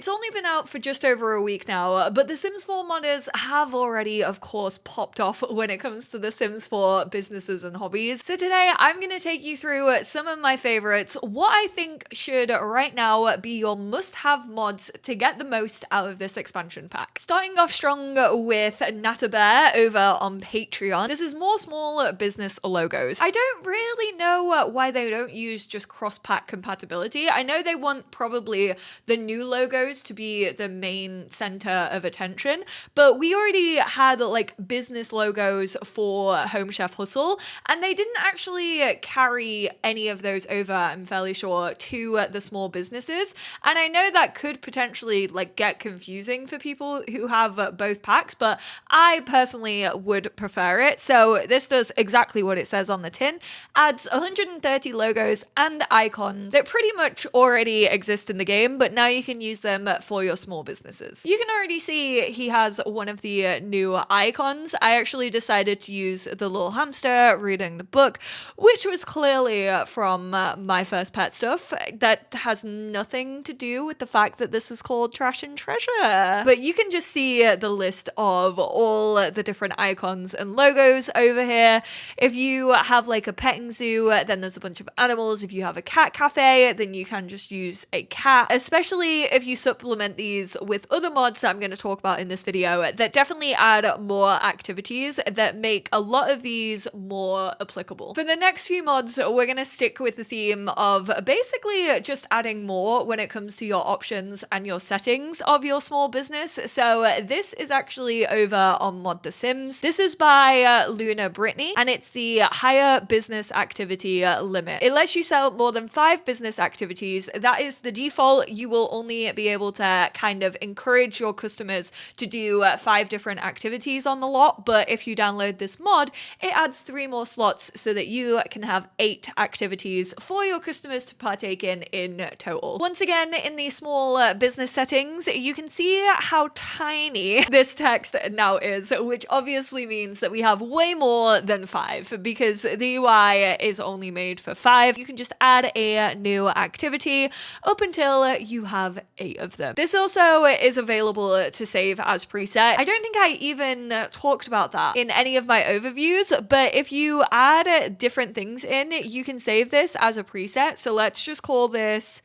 It's only been out for just over a week now, but the Sims 4 modders have already, of course, popped off when it comes to the Sims 4 businesses and hobbies. So today I'm going to take you through some of my favorites, what I think should right now be your must-have mods to get the most out of this expansion pack. Starting off strong with Natabear over on Patreon. This is more small business logos. I don't really know why they don't use just cross-pack compatibility. I know they want probably the new logos to be the main center of attention, but we already had like business logos for Home Chef Hustle, and they didn't actually carry any of those over, I'm fairly sure, to the small businesses. And I know that could potentially like get confusing for people who have both packs, but I personally would prefer it. So this does exactly what it says on the tin, adds 130 logos and icons that pretty much already exist in the game, but now you can use them for your small businesses. You can already see he has one of the new icons. I actually decided to use the little hamster reading the book, which was clearly from my first pet stuff. That has nothing to do with the fact that this is called Trash and Treasure. But you can just see the list of all the different icons and logos over here. If you have like a petting zoo, then there's a bunch of animals. If you have a cat cafe, then you can just use a cat, especially if you supplement these with other mods that I'm going to talk about in this video that definitely add more activities that make a lot of these more applicable. For the next few mods, we're going to stick with the theme of basically just adding more when it comes to your options and your settings of your small business. So this is actually over on Mod The Sims. This is by LunarBritney, and it's the higher business activity limit. It lets you sell more than 5 business activities. That is the default. You will only be able to kind of encourage your customers to do 5 different activities on the lot, but if you download this mod, it adds 3 more slots so that you can have 8 activities for your customers to partake in total. Once again, in the small business settings, you can see how tiny this text now is, which obviously means that we have way more than 5 because the UI is only made for 5. You can just add a new activity up until you have 8 of them. This also is available to save as preset. I don't think I even talked about that in any of my overviews, but if you add different things in, you can save this as a preset. So let's just call this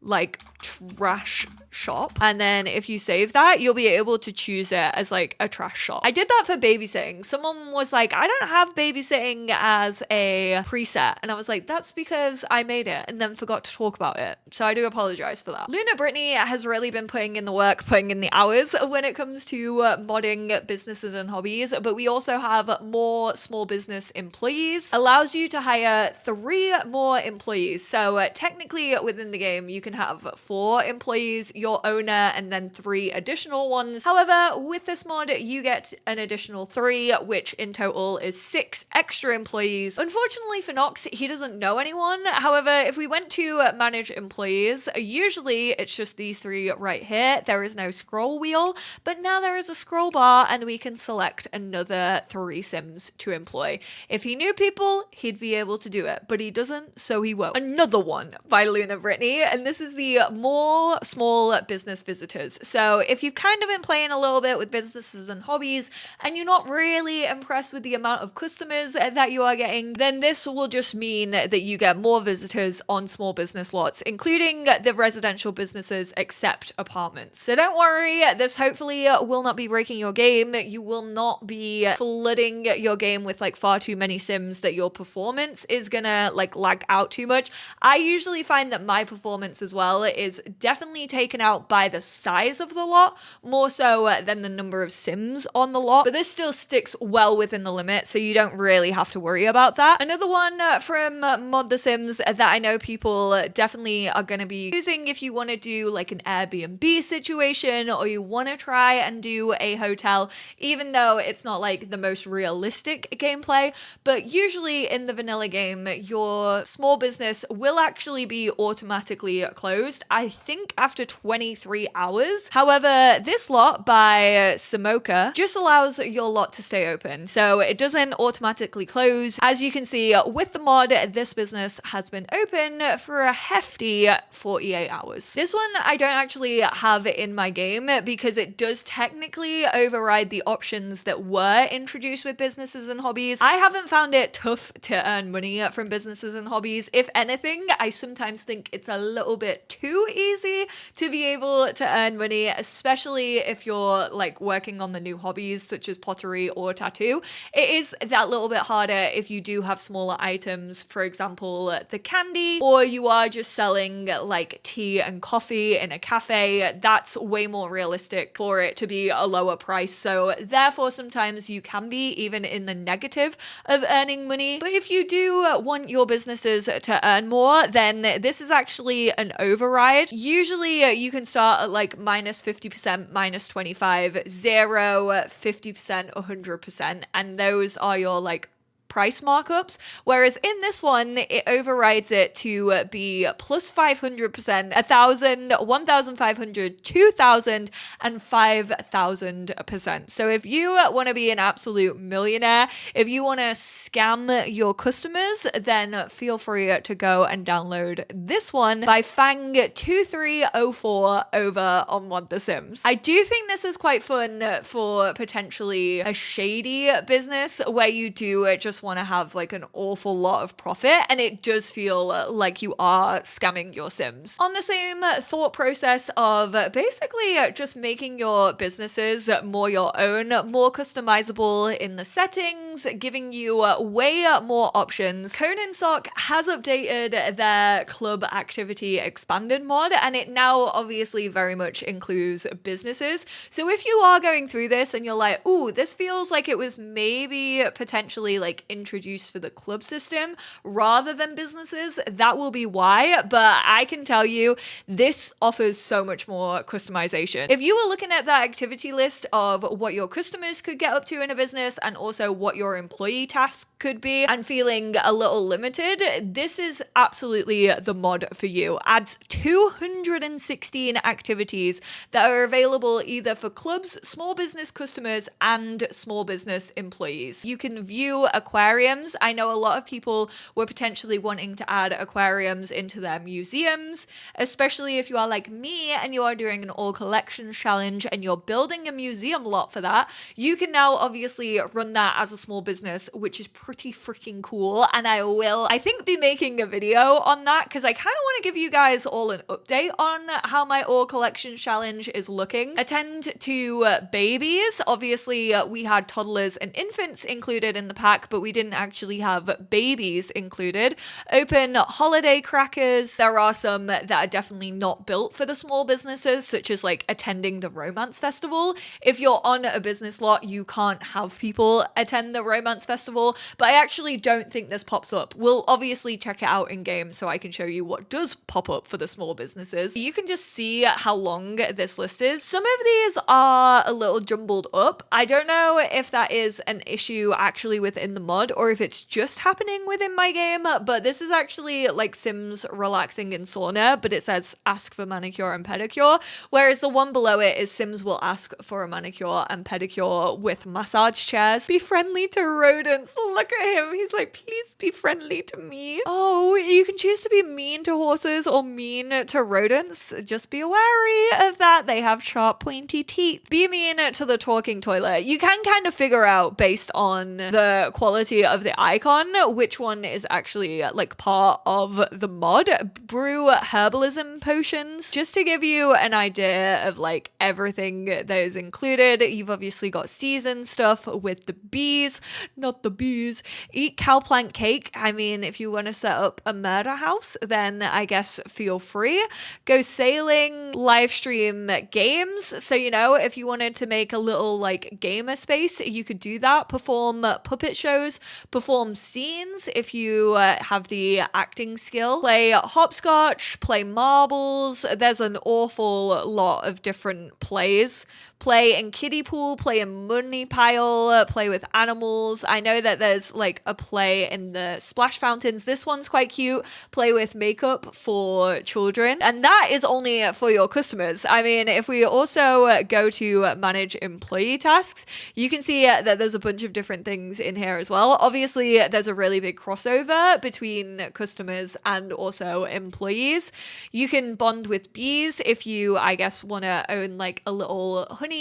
like trash shop, and then if you save that, you'll be able to choose it as like a trash shop. I did that for babysitting. Someone was like, I don't have babysitting as a preset, and I was like, that's because I made it and then forgot to talk about it, so I do apologize for that. LunarBritney has really been putting in the work, putting in the hours when it comes to modding businesses and hobbies, but we also have more small business employees. Allows you to hire 3 more employees, so technically within the game you can have 4 employees, your owner, and then 3 additional ones. However, with this mod, you get an additional 3, which in total is 6 extra employees. Unfortunately for Nox, he doesn't know anyone. However, if we went to manage employees, usually it's just these 3 right here. There is no scroll wheel, but now there is a scroll bar and we can select another 3 Sims to employ. If he knew people, he'd be able to do it, but he doesn't, so he won't. Another one by LunarBritney, and this is the more small business visitors. So if you've kind of been playing a little bit with businesses and hobbies and you're not really impressed with the amount of customers that you are getting, then this will just mean that you get more visitors on small business lots, including the residential businesses except apartments. So don't worry, this hopefully will not be breaking your game. You will not be flooding your game with like far too many Sims that your performance is gonna like lag out too much. I usually find that my performance as well is definitely taken out by the size of the lot, more so than the number of Sims on the lot, but this still sticks well within the limit, so you don't really have to worry about that. Another one from Mod The Sims that I know people definitely are going to be using if you want to do like an Airbnb situation, or you want to try and do a hotel, even though it's not like the most realistic gameplay, but usually in the vanilla game, your small business will actually be automatically closed, I think after 23 hours. However, this lot by Szemoka just allows your lot to stay open, so it doesn't automatically close. As you can see with the mod, this business has been open for a hefty 48 hours. This one I don't actually have in my game because it does technically override the options that were introduced with Businesses and Hobbies. I haven't found it tough to earn money from Businesses and Hobbies. If anything, I sometimes think it's a little bit too easy to be able to earn money, especially if you're like working on the new hobbies such as pottery or tattoo. It is that little bit harder if you do have smaller items, for example, the candy, or you are just selling like tea and coffee in a cafe. That's way more realistic for it to be a lower price. So therefore, sometimes you can be even in the negative of earning money. But if you do want your businesses to earn more, then this is actually an override. Usually you can start at like minus 50%, minus 25, 0, 50%, 100%. And those are your like price markups, whereas in this one it overrides it to be plus 500%, 1,000, 1,500, 2,000, and 5,000%. So if you want to be an absolute millionaire, if you want to scam your customers, then feel free to go and download this one by Fang2304 over on Mod The Sims. I do think this is quite fun for potentially a shady business where you do just want to have like an awful lot of profit, and it does feel like you are scamming your Sims. On the same thought process of basically just making your businesses more your own, more customizable in the settings, giving you way more options, konansock has updated their club activity expanded mod, and it now obviously very much includes businesses. So if you are going through this and you're like, ooh, this feels like it was maybe potentially like introduced for the club system rather than businesses, that will be why. But I can tell you this offers so much more customization. If you were looking at that activity list of what your customers could get up to in a business and also what your employee tasks could be and feeling a little limited, this is absolutely the mod for you. Adds 216 activities that are available either for clubs, small business customers, and small business employees. You can view aquariums. I know a lot of people were potentially wanting to add aquariums into their museums, especially if you are like me and you are doing an all collection challenge and you're building a museum lot for that. You can now obviously run that as a small business, which is pretty freaking cool. And I will, I think, be making a video on that because I kind of want to give you guys all an update on how my all collection challenge is looking. Attend to babies. Obviously, we had toddlers and infants included in the pack, but we didn't actually have babies included. Open holiday crackers. There are some that are definitely not built for the small businesses, such as like attending the romance festival. If you're on a business lot, you can't have people attend the romance festival, but I actually don't think this pops up. We'll obviously check it out in game so I can show you what does pop up for the small businesses. You can just see how long this list is. Some of these are a little jumbled up. I don't know if that is an issue actually within the mod or if it's just happening within my game, but this is actually like Sims relaxing in sauna, but it says ask for manicure and pedicure, whereas the one below it is Sims will ask for a manicure and pedicure with massage chairs. Be friendly to rodents. Look at him. He's like, please be friendly to me. Oh, you can choose to be mean to horses or mean to rodents. Just be wary of that. They have sharp, pointy teeth. Be mean to the talking toilet. You can kind of figure out based on the quality of the icon which one is actually like part of the mod. Brew herbalism potions. Just to give you an idea of like everything that is included, you've obviously got season stuff with the bees, not the bees. Eat cowplant cake. I mean, if you want to set up a murder house, then I guess feel free. Go sailing, live stream games. So, you know, if you wanted to make a little like gamer space, you could do that. Perform puppet shows those, perform scenes if you have the acting skill, play hopscotch, play marbles. There's an awful lot of different plays. Play in kiddie pool, play in money pile, play with animals. I know that there's like a play in the splash fountains. This one's quite cute. Play with makeup for children. And that is only for your customers. I mean, if we also go to manage employee tasks, you can see that there's a bunch of different things in here as well. Obviously, there's a really big crossover between customers and also employees. You can bond with bees if you, I guess, want to own like a little honey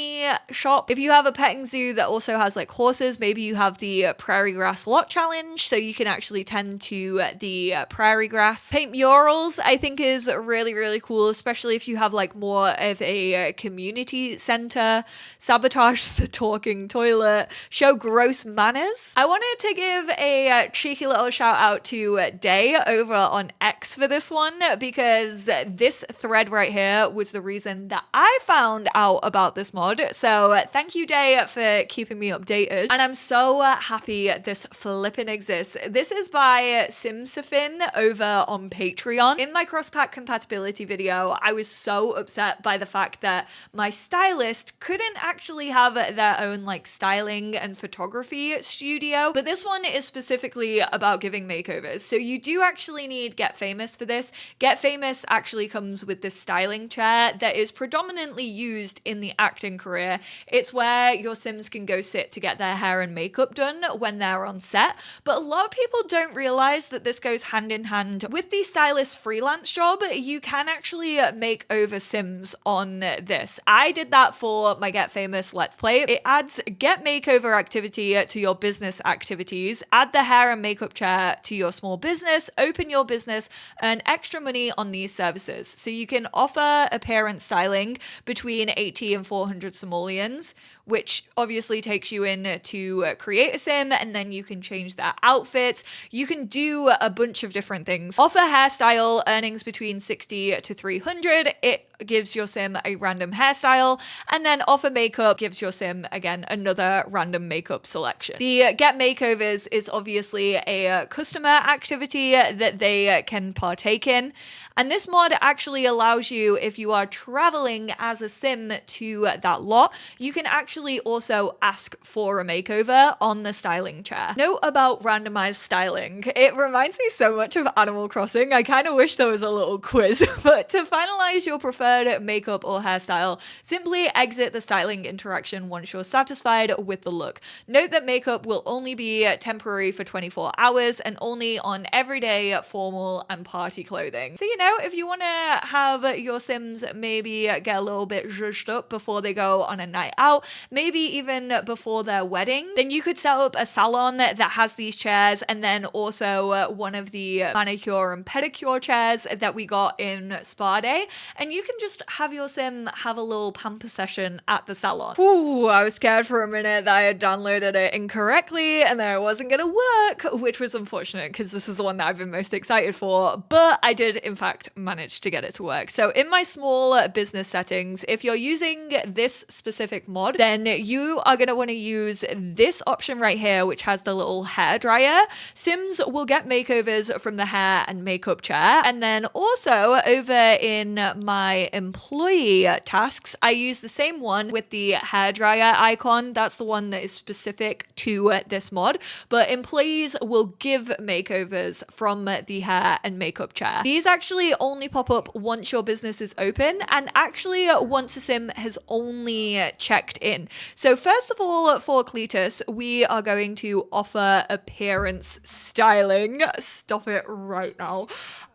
shop. If you have a petting zoo that also has like horses, maybe you have the prairie grass lot challenge, so you can actually tend to the prairie grass. Paint murals, I think, is really, really cool, especially if you have like more of a community center. Sabotage the talking toilet. Show gross manners. I wanted to give a cheeky little shout out to Day over on X for this one, because this thread right here was the reason that I found out about this mod. So thank you, Day, for keeping me updated. And I'm so happy this flipping exists. This is by Simsefin over on Patreon. In my cross-pack compatibility video, I was so upset by the fact that my stylist couldn't actually have their own like styling and photography studio. But this one is specifically about giving makeovers. So you do actually need Get Famous for this. Get Famous actually comes with this styling chair that is predominantly used in the acting career. It's where your Sims can go sit to get their hair and makeup done when they're on set. But a lot of people don't realize that this goes hand in hand with the stylist freelance job. You can actually make over Sims on this. I did that for my Get Famous Let's Play. It adds get makeover activity to your business activities, add the hair and makeup chair to your small business, open your business, earn extra money on these services. So you can offer appearance styling between 80 and 400 simoleons, which obviously takes you in to create a sim, and then you can change their outfits. You can do a bunch of different things. Offer hairstyle, earnings between 60 to 300. It gives your sim a random hairstyle, and then offer makeup gives your sim, again, another random makeup selection. The Get Makeovers is obviously a customer activity that they can partake in, and this mod actually allows you, if you are traveling as a sim to that lot, you can actually also ask for a makeover on the styling chair. Note about randomized styling. It reminds me so much of Animal Crossing. I kind of wish there was a little quiz, but to finalize your preferred makeup or hairstyle, simply exit the styling interaction once you're satisfied with the look. Note that makeup will only be temporary for 24 hours and only on everyday formal and party clothing. So, you know, if you want to have your Sims maybe get a little bit zhuzhed up before they go on a night out, maybe even before their wedding, then you could set up a salon that has these chairs, and then also one of the manicure and pedicure chairs that we got in Spa Day, and you can just have your sim have a little pamper session at the salon. Ooh, I was scared for a minute that I had downloaded it incorrectly and that it wasn't gonna work, which was unfortunate because this is the one that I've been most excited for, but I did in fact manage to get it to work. So in my small business settings, if you're using this specific mod, then you are going to want to use this option right here, which has the little hair dryer. Sims will get makeovers from the hair and makeup chair. And then also over in my employee tasks, I use the same one with the hair dryer icon. That's the one that is specific to this mod, but employees will give makeovers from the hair and makeup chair. These actually only pop up once your business is open, and actually once a sim has only checked in. So first of all, for Cletus, we are going to offer appearance styling. Stop it right now.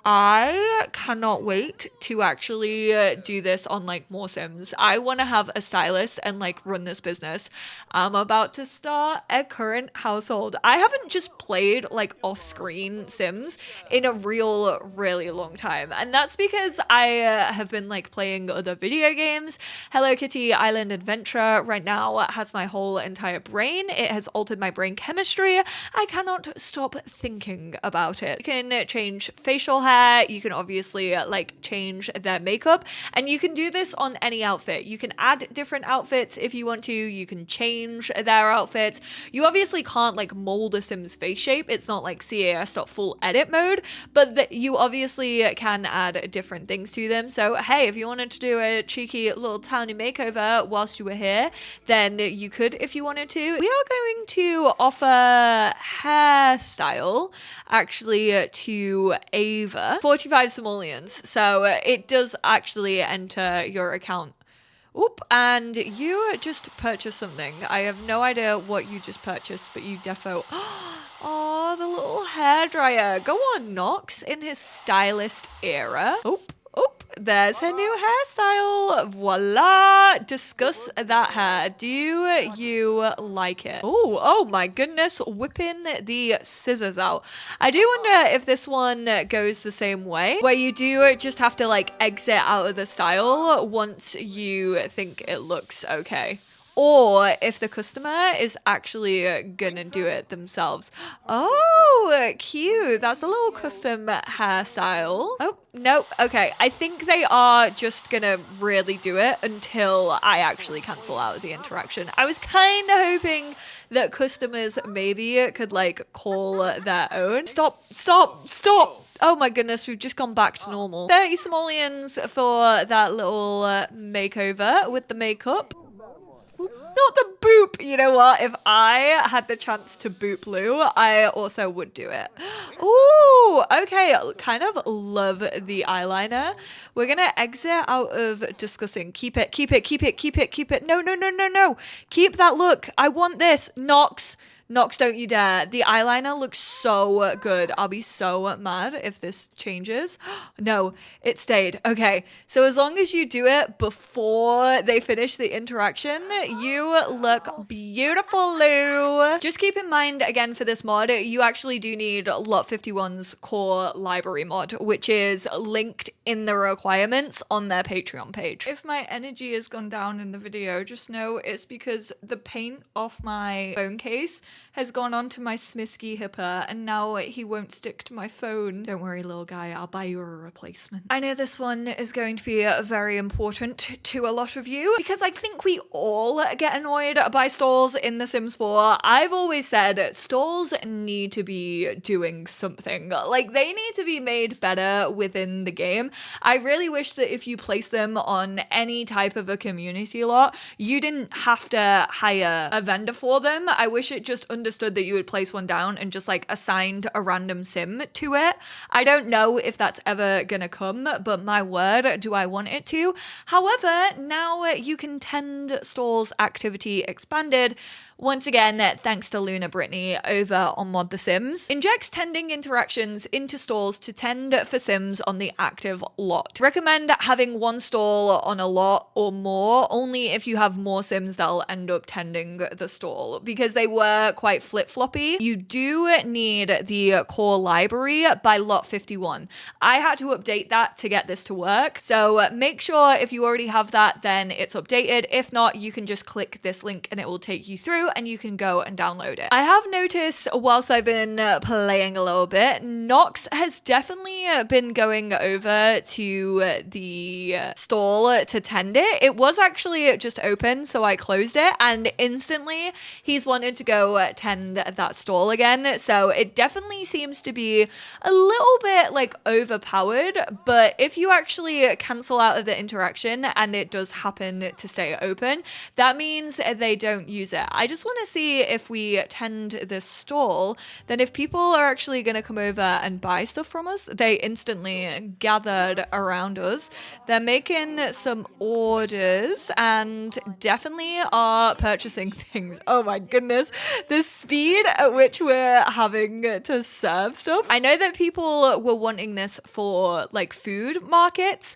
I cannot wait to actually do this on like more Sims. I want to have a stylist and like run this business. I'm about to start a current household. I haven't just played like off-screen Sims in a really long time. And that's because I have been like playing other video games. Hello Kitty Island Adventure right now has my whole entire brain. It has altered my brain chemistry. I cannot stop thinking about it. You can change facial hair. hair. You can obviously like change their makeup, and you can do this on any outfit. You can add different outfits if you want to. You can change their outfits. You obviously can't like mold a Sim's face shape. It's not like CAS.full edit mode, but you obviously can add different things to them. So hey, if you wanted to do a cheeky little tiny makeover whilst you were here, then you could if you wanted to. We are going to offer hairstyle actually to Ava, 45 simoleons. So it does actually enter your account. Oop, and you just purchased something. I have no idea what you just purchased, but you defo. Oh, the little hairdryer. Go on, Nox, in his stylist era. Oop. There's her new hairstyle. Voila. Discuss that hair. Do you like it? Oh my goodness. Whipping the scissors out. I do wonder if this one goes the same way, where you do just have to like exit out of the style once you think it looks okay. Or if the customer is actually gonna do it themselves. Oh, cute. That's a little custom hairstyle. Oh, no. Okay. I think they are just gonna really do it until I actually cancel out the interaction. I was kind of hoping that customers maybe could like call their own. Stop. Oh my goodness, we've just gone back to normal. 30 simoleons for that little makeover with the makeup. Not the boop. You know what? If I had the chance to boop Lou, I also would do it. Ooh, okay. Kind of love the eyeliner. We're going to exit out of discussing. Keep it. No. Keep that look. I want this. Nox, don't you dare. The eyeliner looks so good. I'll be so mad if this changes. No, it stayed. Okay, so as long as you do it before they finish the interaction, you look beautiful, Lou. Just keep in mind, again, for this mod, you actually do need Lot 51's core library mod, which is linked in the requirements on their Patreon page. If my energy has gone down in the video, just know it's because the paint off my phone case has gone onto my Smisky hipper, and now he won't stick to my phone. Don't worry, little guy, I'll buy you a replacement. I know this one is going to be very important to a lot of you, because I think we all get annoyed by stalls in The Sims 4. I've always said stalls need to be doing something. Like, they need to be made better within the game. I really wish that if you place them on any type of a community lot, you didn't have to hire a vendor for them. I wish it just understood that you would place one down and just like assigned a random sim to it. I don't know if that's ever gonna come, but my word, do I want it to. However, now you can tend stalls activity expanded. Once again, thanks to LunarBritney over on Mod The Sims. Injects tending interactions into stalls to tend for sims on the active lot. Recommend having one stall on a lot or more, only if you have more sims that'll end up tending the stall, because they were quite flip-floppy. You do need the core library by Lot 51. I had to update that to get this to work, so make sure if you already have that, then it's updated. If not, you can just click this link and it will take you through and you can go and download it. I have noticed whilst I've been playing a little bit, Nox has definitely been going over to the stall to tend it. It was actually just open, so I closed it, and instantly he's wanted to go tend that stall again. So it definitely seems to be a little bit like overpowered, but if you actually cancel out of the interaction and it does happen to stay open, that means they don't use it. I just want to see if we tend this stall, then if people are actually going to come over and buy stuff from us, they instantly gathered around us. They're making some orders and definitely are purchasing things. Oh my goodness, the speed at which we're having to serve stuff. I know that people were wanting this for like food markets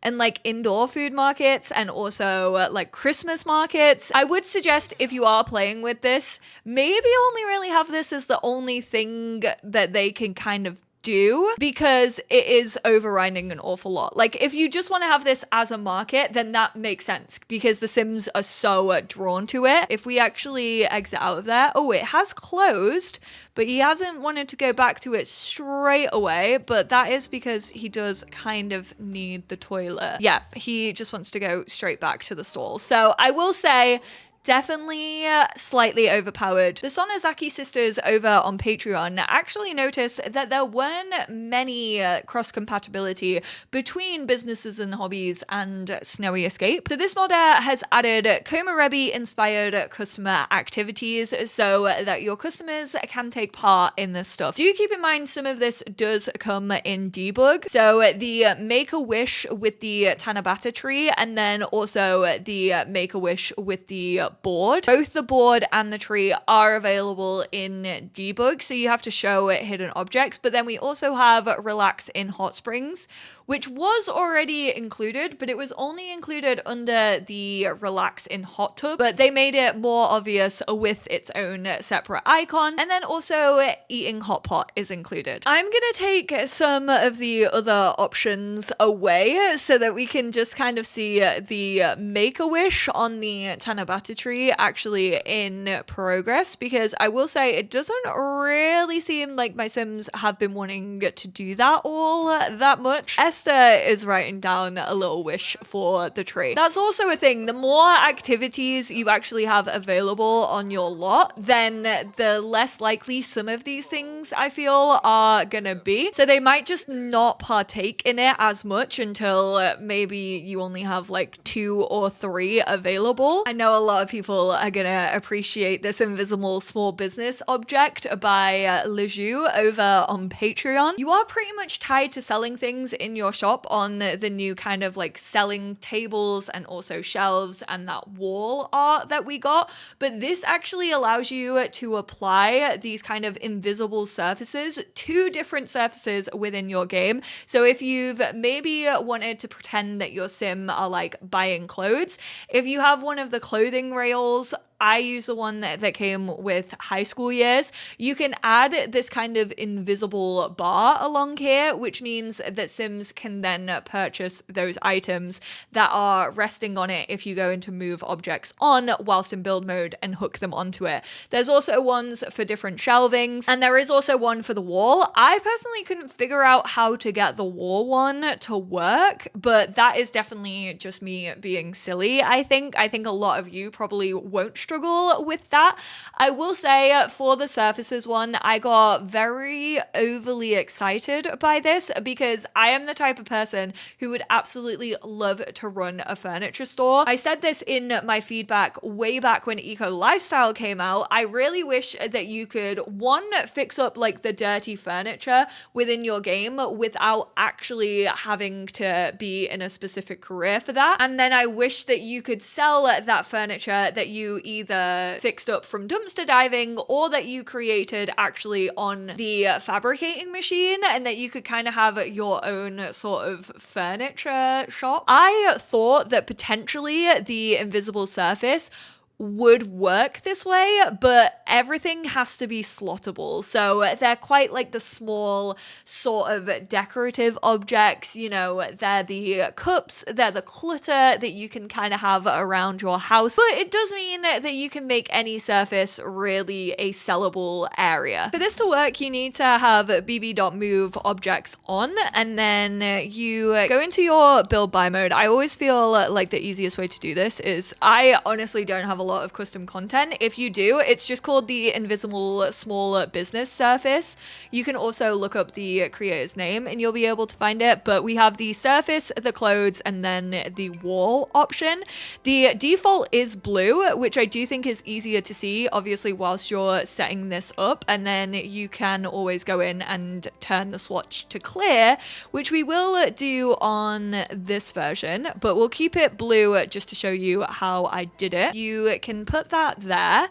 and like indoor food markets and also like Christmas markets. I would suggest if you are playing with this, maybe only really have this as the only thing that they can kind of do, because it is overriding an awful lot. Like, if you just want to have this as a market, then that makes sense because the Sims are so drawn to it. If we actually exit out of there, oh, it has closed, but he hasn't wanted to go back to it straight away, but that is because he does kind of need the toilet. Yeah, he just wants to go straight back to the stall. So I will say, definitely slightly overpowered. The SonozakiSisters over on Patreon actually noticed that there weren't many cross-compatibility between Businesses and Hobbies and Snowy Escape. So this modder has added Komorebi inspired customer activities so that your customers can take part in this stuff. Do keep in mind some of this does come in debug. So the Make-A-Wish with the Tanabata tree, and then also the Make-A-Wish with the board. Both the board and the tree are available in debug, so you have to show hidden objects. But then we also have Relax in Hot Springs, which was already included, but it was only included under the Relax in Hot Tub, but they made it more obvious with its own separate icon. And then also Eating Hot Pot is included. I'm gonna take some of the other options away so that we can just kind of see the Make-A-Wish on the Tanabata tree actually in progress, because I will say it doesn't really seem like my Sims have been wanting to do that all that much. Esther is writing down a little wish for the tree. That's also a thing. The more activities you actually have available on your lot, then the less likely some of these things I feel are gonna be. So they might just not partake in it as much until maybe you only have like 2 or 3 available. I know a lot of people are gonna appreciate this invisible small business object by LIJOUE over on Patreon. You are pretty much tied to selling things in your shop on the new kind of like selling tables and also shelves and that wall art that we got, but this actually allows you to apply these kind of invisible surfaces to different surfaces within your game. So if you've maybe wanted to pretend that your sim are like buying clothes, if you have one of the clothing rails, I use the one that came with high school years, you can add this kind of invisible bar along here, which means that Sims can then purchase those items that are resting on it if you go into move objects on whilst in build mode and hook them onto it. There's also ones for different shelvings, and there is also one for the wall. I personally couldn't figure out how to get the wall one to work, but that is definitely just me being silly. I think a lot of you probably won't struggle with that. I will say for the surfaces one, I got very overly excited by this because I am the type of person who would absolutely love to run a furniture store. I said this in my feedback way back when Eco Lifestyle came out. I really wish that you could, one, fix up like the dirty furniture within your game without actually having to be in a specific career for that. And then I wish that you could sell that furniture that you either fixed up from dumpster diving or that you created actually on the fabricating machine, and that you could kind of have your own sort of furniture shop. I thought that potentially the invisible surface would work this way, but everything has to be slottable. So they're quite like the small sort of decorative objects, you know, they're the cups, they're the clutter that you can kind of have around your house, but it does mean that you can make any surface really a sellable area. For this to work, you need to have bb.move objects on, and then you go into your build by mode. I always feel like the easiest way to do this is, I honestly don't have a lot of custom content. If you do, it's just called the invisible small business surface. You can also look up the creator's name and you'll be able to find it, but we have the surface, the clothes, and then the wall option. The default is blue, which I do think is easier to see, obviously, whilst you're setting this up, and then you can always go in and turn the swatch to clear, which we will do on this version, but we'll keep it blue just to show you how I did it. You can put that there,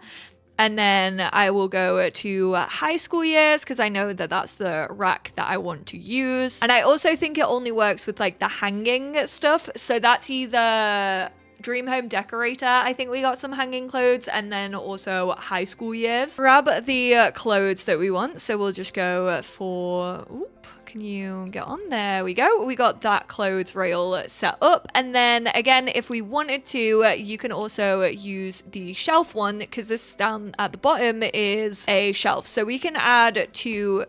and then I will go to high school years because I know that that's the rack that I want to use. And I also think it only works with like the hanging stuff. So that's either Dream Home Decorator, I think we got some hanging clothes, and then also high school years. Grab the clothes that we want. So we'll just go for, can you get on? There we go. We got that clothes rail set up. And then again, if we wanted to, you can also use the shelf one, because this down at the bottom is a shelf. So we can add two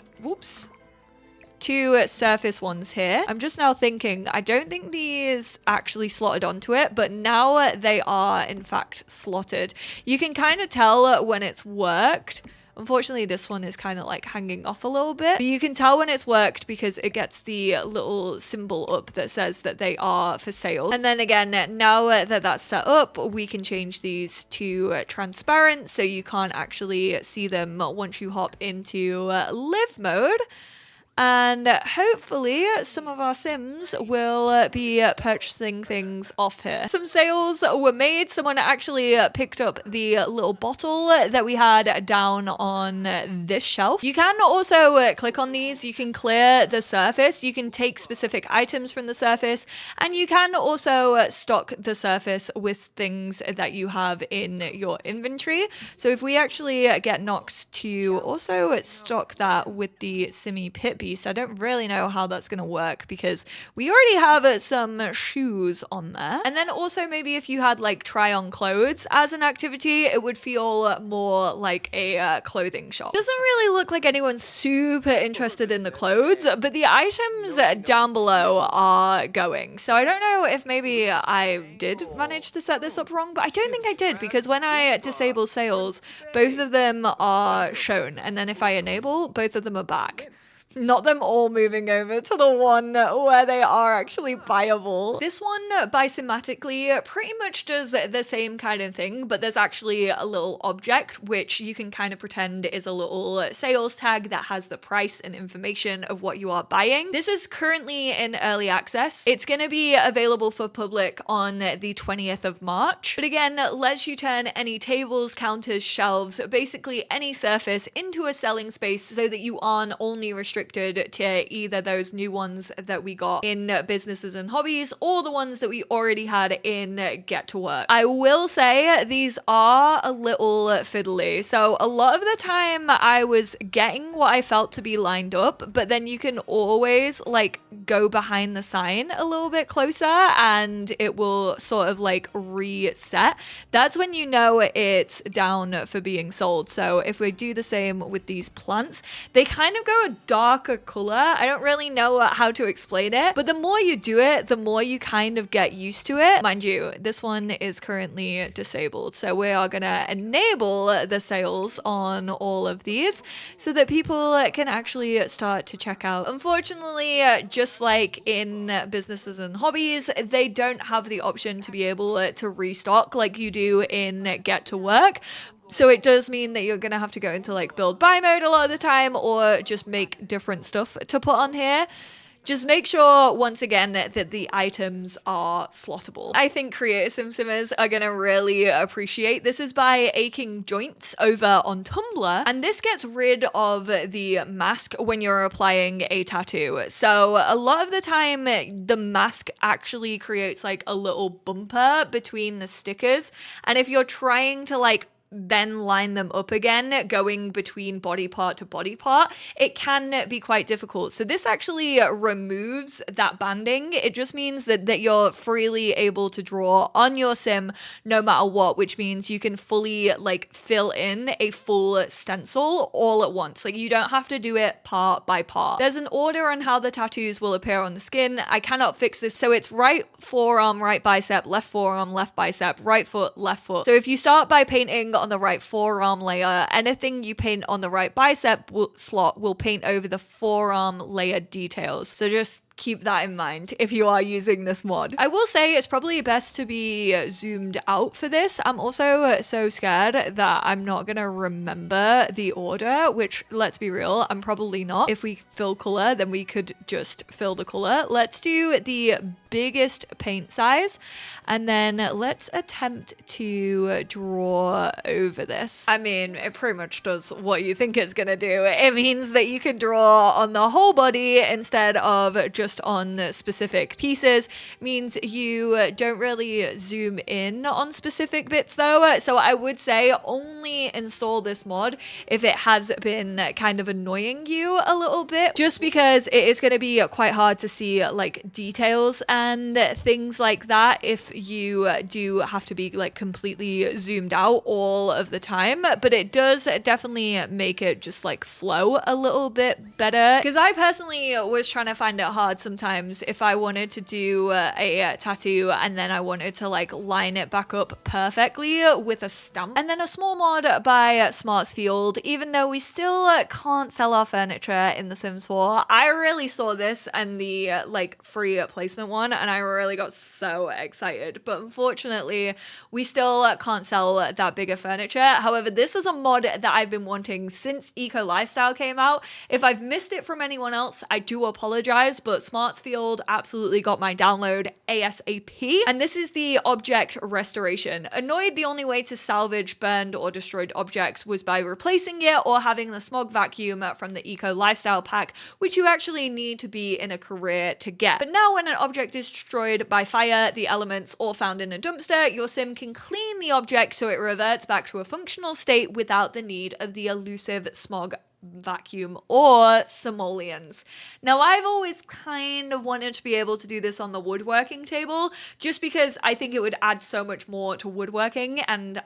surface ones here. I'm just now thinking, I don't think these actually slotted onto it, but now they are in fact slotted. You can kind of tell when it's worked. Unfortunately, this one is kind of like hanging off a little bit, but you can tell when it's worked because it gets the little symbol up that says that they are for sale. And then again, now that that's set up, we can change these to transparent so you can't actually see them once you hop into live mode. And hopefully some of our Sims will be purchasing things off here. Some sales were made. Someone actually picked up the little bottle that we had down on this shelf. You can also click on these. You can clear the surface. You can take specific items from the surface. And you can also stock the surface with things that you have in your inventory. So if we actually get Nox to also stock that with the Simmy Pit Beast, I don't really know how that's going to work because we already have some shoes on there. And then also maybe if you had like try on clothes as an activity, it would feel more like a clothing shop. Doesn't really look like anyone's super interested in the clothes, but the items down below are going. So I don't know if maybe I did manage to set this up wrong, but I don't think I did because when I disable sales, both of them are shown. And then if I enable, both of them are back. Not them all moving over to the one where they are actually buyable. This one by SimMattically pretty much does the same kind of thing, but there's actually a little object which you can kind of pretend is a little sales tag that has the price and information of what you are buying. This is currently in early access. It's going to be available for public on the 20th of March. But again, lets you turn any tables, counters, shelves, basically any surface into a selling space so that you aren't only restricted to either those new ones that we got in Businesses and Hobbies or the ones that we already had in Get to Work. I will say these are a little fiddly. So a lot of the time I was getting what I felt to be lined up, but then you can always like go behind the sign a little bit closer and it will sort of like reset. That's when you know it's down for being sold. So if we do the same with these plants, they kind of go a darker color. I don't really know how to explain it, but the more you do it, the more you kind of get used to it. Mind you, this one is currently disabled. So we are going to enable the sales on all of these so that people can actually start to check out. Unfortunately, just like in Businesses and Hobbies, they don't have the option to be able to restock like you do in Get to Work. So it does mean that you're going to have to go into like build buy mode a lot of the time or just make different stuff to put on here. Just make sure, once again, that the items are slottable. I think creator Simsimmers are going to really appreciate. This is by Aching Joints over on Tumblr. And this gets rid of the mask when you're applying a tattoo. So a lot of the time, the mask actually creates like a little bumper between the stickers. And if you're trying to like then line them up again, going between body part to body part, it can be quite difficult. So this actually removes that banding. It just means that you're freely able to draw on your sim no matter what, which means you can fully like fill in a full stencil all at once. Like you don't have to do it part by part. There's an order on how the tattoos will appear on the skin. I cannot fix this. So it's right forearm, right bicep, left forearm, left bicep, right foot, left foot. So if you start by painting on the right forearm layer, anything you paint on the right bicep slot will paint over the forearm layer details. So just keep that in mind if you are using this mod. I will say it's probably best to be zoomed out for this. I'm also so scared that I'm not gonna remember the order, which, let's be real, I'm probably not. If we fill color, then we could just fill the color. Let's do the biggest paint size and then let's attempt to draw over this. I mean, it pretty much does what you think it's gonna do. It means that you can draw on the whole body instead of just just on specific pieces, means you don't really zoom in on specific bits though. So I would say only install this mod if it has been kind of annoying you a little bit, just because it is going to be quite hard to see like details and things like that if you do have to be like completely zoomed out all of the time. But it does definitely make it just like flow a little bit better, because I personally was trying to find it hard sometimes if I wanted to do a tattoo and then I wanted to like line it back up perfectly with a stamp. And then a small mod by smartsfield, even though we still can't sell our furniture in The Sims 4, I really saw this and the like free placement one and I really got so excited. But unfortunately we still can't sell that bigger furniture. However, this is a mod that I've been wanting since Eco Lifestyle came out. If I've missed it from anyone else, I do apologize, but smartsfield absolutely got my download ASAP. And this is the object restoration. Annoyed the only way to salvage burned or destroyed objects was by replacing it or having the smog vacuum from the Eco Lifestyle pack, which you actually need to be in a career to get. But now when an object is destroyed by fire, the elements, or found in a dumpster, your sim can clean the object so it reverts back to a functional state without the need of the elusive smog vacuum or simoleons. Now, I've always kind of wanted to be able to do this on the woodworking table, just because I think it would add so much more to woodworking, and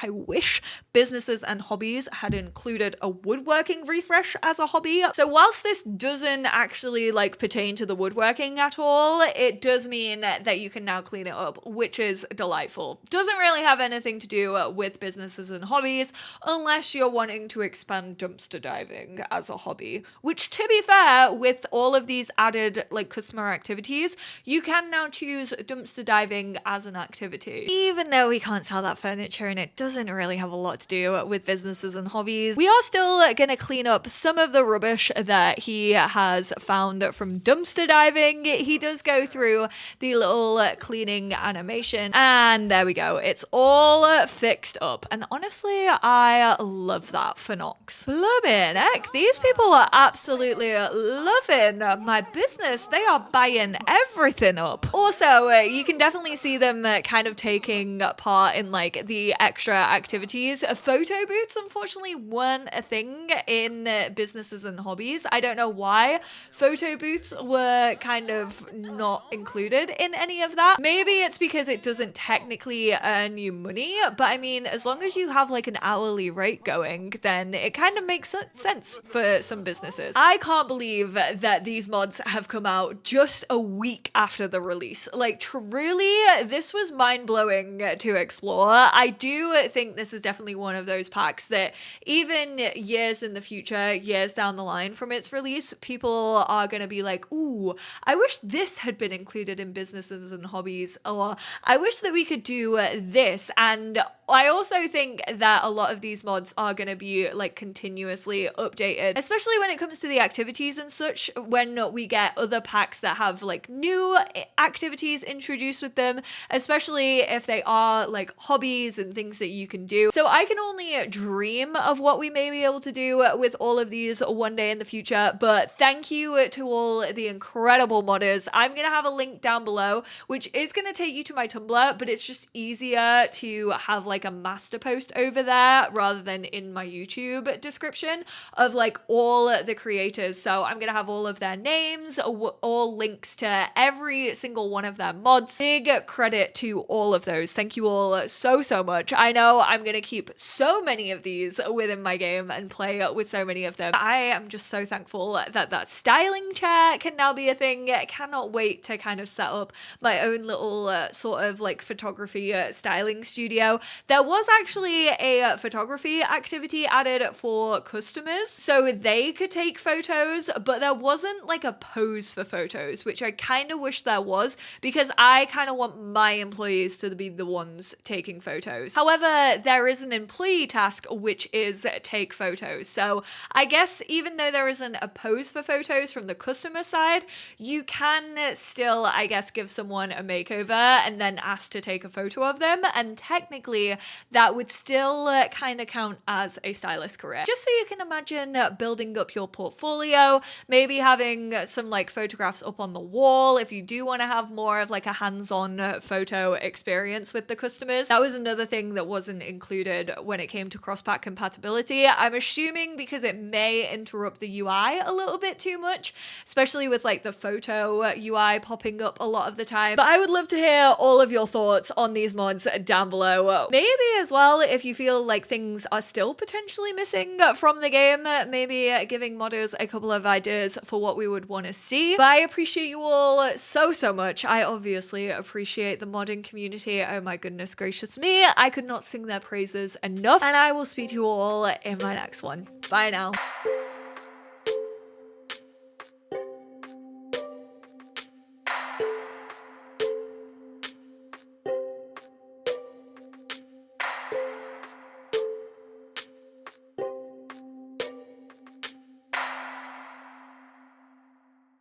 I wish Businesses and Hobbies had included a woodworking refresh as a hobby. So whilst this doesn't actually like pertain to the woodworking at all, it does mean that you can now clean it up, which is delightful. Doesn't really have anything to do with Businesses and Hobbies unless you're wanting to expand dumpster diving as a hobby, which, to be fair, with all of these added like customer activities, you can now choose dumpster diving as an activity. Even though we can't sell that furniture and it doesn't really have a lot to do with Businesses and Hobbies, we are still gonna clean up some of the rubbish that he has found from dumpster diving. He does go through the little cleaning animation and there we go, it's all fixed up, and honestly I love that for Nox. Blooming heck, these people are absolutely loving my business. They are buying everything up. Also, you can definitely see them kind of taking part in like the extra activities. Photo booths unfortunately weren't a thing in Businesses and Hobbies. I don't know why photo booths were kind of not included in any of that. Maybe it's because it doesn't technically earn you money, but I mean, as long as you have like an hourly rate going, then it kind of makes sense for some businesses. I can't believe that these mods have come out just a week after the release. Like, truly, this was mind-blowing to explore. I do think this is definitely one of those packs that even years in the future, years down the line from its release, people are going to be like, ooh, I wish this had been included in Businesses and Hobbies, or I wish that we could do this. And I also think that a lot of these mods are going to be like continuously updated, especially when it comes to the activities and such, when we get other packs that have like new activities introduced with them, especially if they are like hobbies and things that you can do. So I can only dream of what we may be able to do with all of these one day in the future, but thank you to all the incredible modders. I'm going to have a link down below, which is going to take you to my Tumblr, but it's just easier to have like a master post over there rather than in my YouTube description of like all the creators. So I'm gonna have all of their names, all links to every single one of their mods. Big credit to all of those. Thank you all so much. I know I'm gonna keep so many of these within my game and play with so many of them. I am just so thankful that that styling chair can now be a thing. I cannot wait to kind of set up my own little sort of like photography styling studio. There was actually a photography activity added for customers so they could take photos, but there wasn't like a pose for photos, which I kind of wish there was, because I kind of want my employees to be the ones taking photos. However, there is an employee task, which is take photos. So I guess even though there isn't a pose for photos from the customer side, you can still, I guess, give someone a makeover and then ask to take a photo of them. And technically that would still kind of count as a stylist career. Just so you can imagine building up your portfolio, maybe having some like photographs up on the wall if you do want to have more of like a hands-on photo experience with the customers. That was another thing that wasn't included when it came to cross-pack compatibility. I'm assuming because it may interrupt the UI a little bit too much, especially with like the photo UI popping up a lot of the time. But I would love to hear all of your thoughts on these mods down below. Maybe as well, if you feel like things are still potentially missing from the game, maybe giving modders a couple of ideas for what we would want to see. But I appreciate you all so much. I obviously appreciate the modding community. Oh my goodness gracious me. I could not sing their praises enough. And I will speak to you all in my next one. Bye now.